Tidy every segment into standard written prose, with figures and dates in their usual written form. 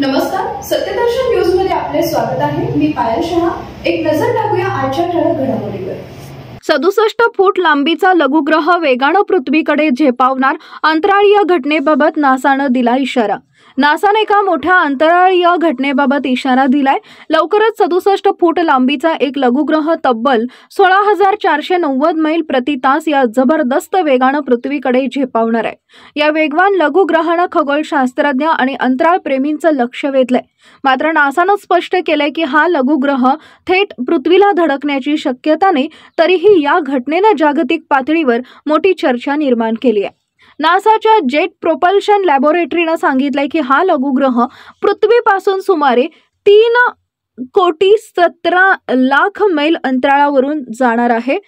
नमस्कार, सत्यदर्शन न्यूज मध्ये आपले स्वागत आहे। मी पायल शहा। एक नजर टाकूया आजच्या ठळक घडामोडीवर। 67 फूट लांबीचा लघुग्रह वेगानं पृथ्वीकडे झेपावणार, अंतराळीय घटनेबाबत नासानं दिला इशारा। नासाने एका मोठ्या अंतराळीय घटनेबाबत इशारा दिलाय। लवकरच 67 फूट लांबीचा एक लघुग्रह तब्बल 16,490 मैल प्रति तास या जबरदस्त वेगानं पृथ्वीकडे झेपावणार आहे। या वेगवान लघुग्रहानं खगोलशास्त्रज्ञ आणि अंतराळ प्रेमींचं लक्ष वेधलंय। मात्र नासानं स्पष्ट केलंय की हा लघुग्रह थेट पृथ्वीला धडकण्याची शक्यता नाही, तरीही या घटनेनं जागतिक पातळीवर मोठी चर्चा निर्माण केली आहे। नासाच्या जेट प्रोपल्शन लॅबोरेटरीनं सांगितलंय की हा लघुग्रह पृथ्वीपासून सुमारे 3,17,00,000 मैल अंतराळावरून जाणार आहे।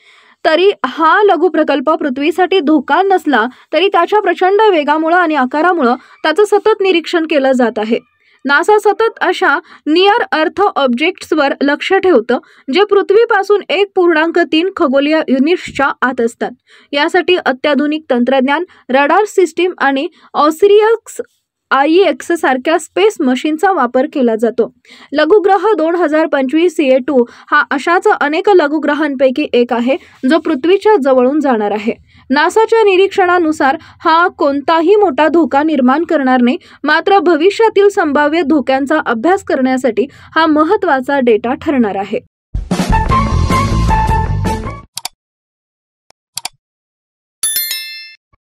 तरी हा लघु प्रकल्प पृथ्वीसाठी धोका नसला तरी त्याच्या प्रचंड वेगामुळे आणि आकारामुळे त्याचं सतत निरीक्षण केलं जात आहे। नासा सतत अशा नियर अर्थ ऑब्जेक्ट्सवर लक्ष ठेवतं जे पृथ्वीपासून 1.3 खगोलीय युनिट्सच्या आत असतात। यासाठी अत्याधुनिक तंत्रज्ञान, रडार सिस्टीम आणि ऑसिरियस IX सारख्या स्पेस मशीनचा वापर केला जातो। लघुग्रह 2025 CA2 हा अशाच अनेक लघुग्रहांपैकी एक आहे जो पृथ्वीच्या जवळून जाणार आहे। नासाच्या निरीक्षणानुसार हा कोणताही मोठा धोका निर्माण करणार नाही, मात्र भविष्यातील संभाव्य धोक्यांचा अभ्यास करण्यासाठी हा महत्त्वाचा डेटा ठरणार आहे।